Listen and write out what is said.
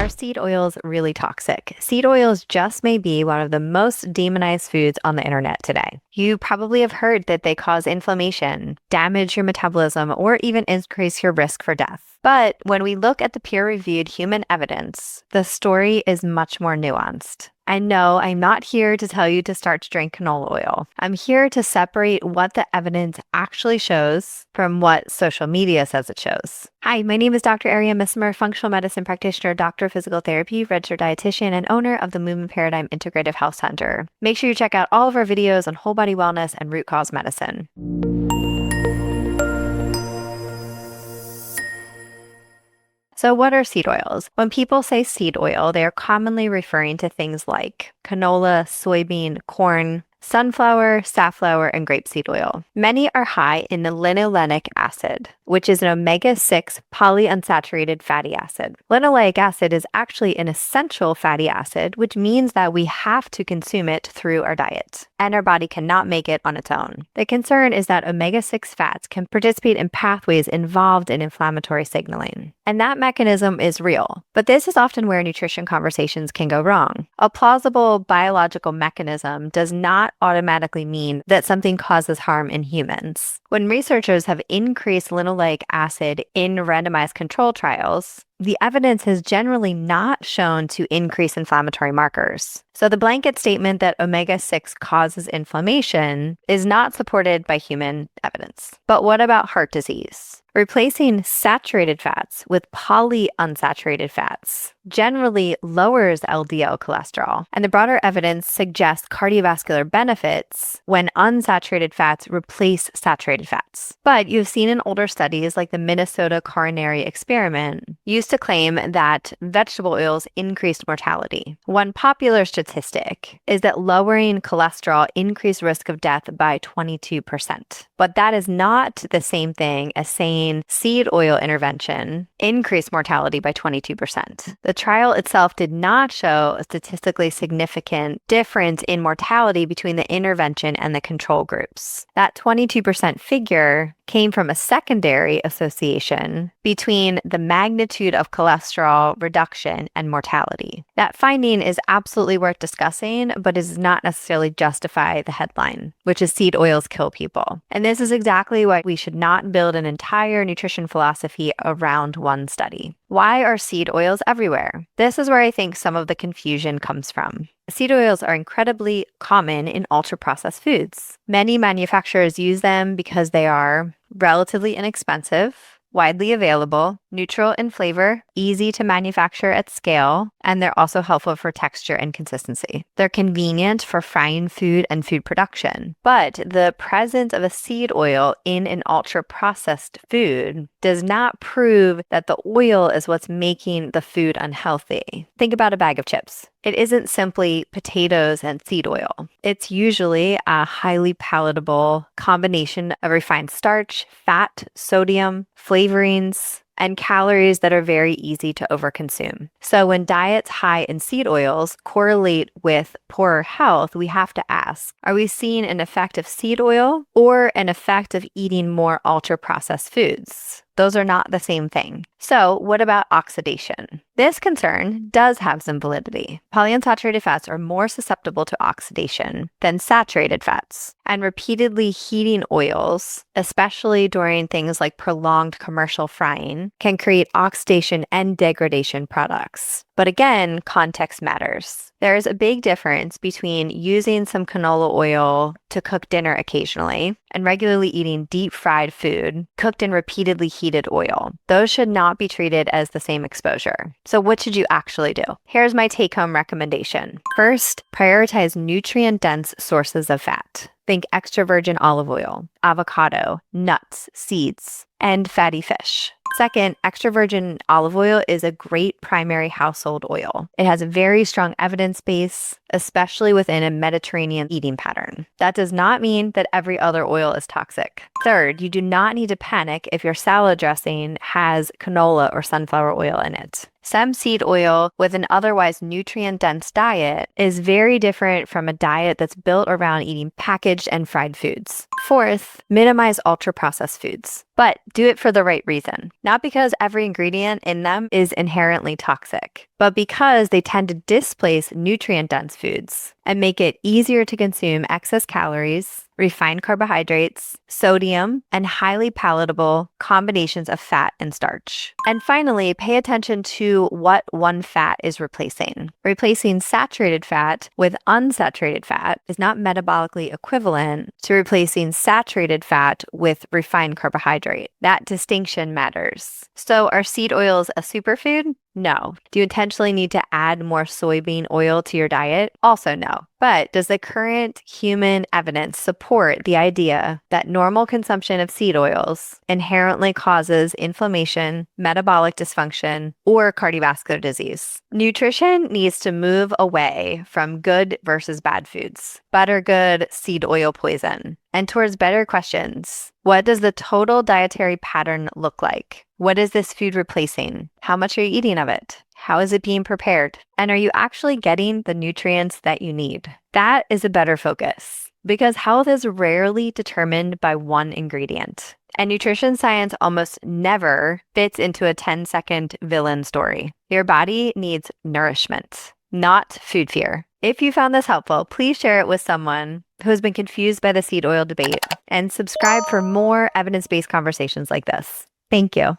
Are seed oils really toxic? Seed oils just may be one of the most demonized foods on the internet today. You probably have heard that they cause inflammation, damage your metabolism, or even increase your risk for death. But when we look at the peer-reviewed human evidence, the story is much more nuanced. And no, I'm not here to tell you to start to drink canola oil. I'm here to separate what the evidence actually shows from what social media says it shows. Hi, my name is Dr. Arianne Missimer, functional medicine practitioner, doctor of physical therapy, registered dietitian, and owner of the Movement Paradigm Integrative Health Center. Make sure you check out all of our videos on whole body wellness and root cause medicine. So what are seed oils? When people say seed oil, they are commonly referring to things like canola, soybean, corn, sunflower, safflower, and grapeseed oil. Many are high in the linoleic acid, which is an omega-6 polyunsaturated fatty acid. Linoleic acid is actually an essential fatty acid, which means that we have to consume it through our diet, and our body cannot make it on its own. The concern is that omega-6 fats can participate in pathways involved in inflammatory signaling, and that mechanism is real. But this is often where nutrition conversations can go wrong. A plausible biological mechanism does not automatically mean that something causes harm in humans. When researchers have increased linoleic acid in randomized control trials, the evidence has generally not shown to increase inflammatory markers. So the blanket statement that omega-6 causes inflammation is not supported by human evidence. But what about heart disease? Replacing saturated fats with polyunsaturated fats generally lowers LDL cholesterol, and the broader evidence suggests cardiovascular benefits when unsaturated fats replace saturated fats. But you've seen in older studies like the Minnesota Coronary Experiment used to claim that vegetable oils increased mortality. One popular statistic is that lowering cholesterol increased risk of death by 22%. But that is not the same thing as saying seed oil intervention increased mortality by 22%. The trial itself did not show a statistically significant difference in mortality between the intervention and the control groups. That 22% figure came from a secondary association between the magnitude of cholesterol reduction and mortality. That finding is absolutely worth discussing, but does not necessarily justify the headline, which is seed oils kill people. And this is exactly why we should not build an entire nutrition philosophy around one study. Why are seed oils everywhere? This is where I think some of the confusion comes from. Seed oils are incredibly common in ultra-processed foods. Many manufacturers use them because they are relatively inexpensive, widely available, neutral in flavor, easy to manufacture at scale, and they're also helpful for texture and consistency. They're convenient for frying food and food production. But the presence of a seed oil in an ultra-processed food does not prove that the oil is what's making the food unhealthy. Think about a bag of chips. It isn't simply potatoes and seed oil. It's usually a highly palatable combination of refined starch, fat, sodium, flavorings, and calories that are very easy to overconsume. So when diets high in seed oils correlate with poorer health, we have to ask, are we seeing an effect of seed oil or an effect of eating more ultra-processed foods? Those are not the same thing. So what about oxidation? This concern does have some validity. Polyunsaturated fats are more susceptible to oxidation than saturated fats, and repeatedly heating oils, especially during things like prolonged commercial frying, can create oxidation and degradation products. But again, context matters. There's a big difference between using some canola oil to cook dinner occasionally and regularly eating deep fried food cooked in repeatedly heated oil. Those should not be treated as the same exposure. So what should you actually do? Here's my take-home recommendation. First, prioritize nutrient-dense sources of fat. Think extra virgin olive oil, avocado, nuts, seeds, and fatty fish. Second, extra virgin olive oil is a great primary household oil. It has a very strong evidence base, especially within a Mediterranean eating pattern. That does not mean that every other oil is toxic. Third, you do not need to panic if your salad dressing has canola or sunflower oil in it. Some seed oil with an otherwise nutrient-dense diet is very different from a diet that's built around eating packaged and fried foods. Fourth, minimize ultra-processed foods, but do it for the right reason. Not because every ingredient in them is inherently toxic, but because they tend to displace nutrient-dense foods and make it easier to consume excess calories, refined carbohydrates, sodium, and highly palatable combinations of fat and starch. And finally, pay attention to what one fat is replacing. Replacing saturated fat with unsaturated fat is not metabolically equivalent to replacing saturated fat with refined carbohydrate. That distinction matters. So are seed oils a superfood? No. Do you intentionally need to add more soybean oil to your diet? Also no. But does the current human evidence support the idea that normal consumption of seed oils inherently causes inflammation, metabolic dysfunction, or cardiovascular disease? Nutrition needs to move away from good versus bad foods, butter good, seed oil poison, and towards better questions. What does the total dietary pattern look like? What is this food replacing? How much are you eating of it? How is it being prepared? And are you actually getting the nutrients that you need? That is a better focus because health is rarely determined by one ingredient. And nutrition science almost never fits into a 10-second villain story. Your body needs nourishment, not food fear. If you found this helpful, please share it with someone who has been confused by the seed oil debate and subscribe for more evidence-based conversations like this. Thank you.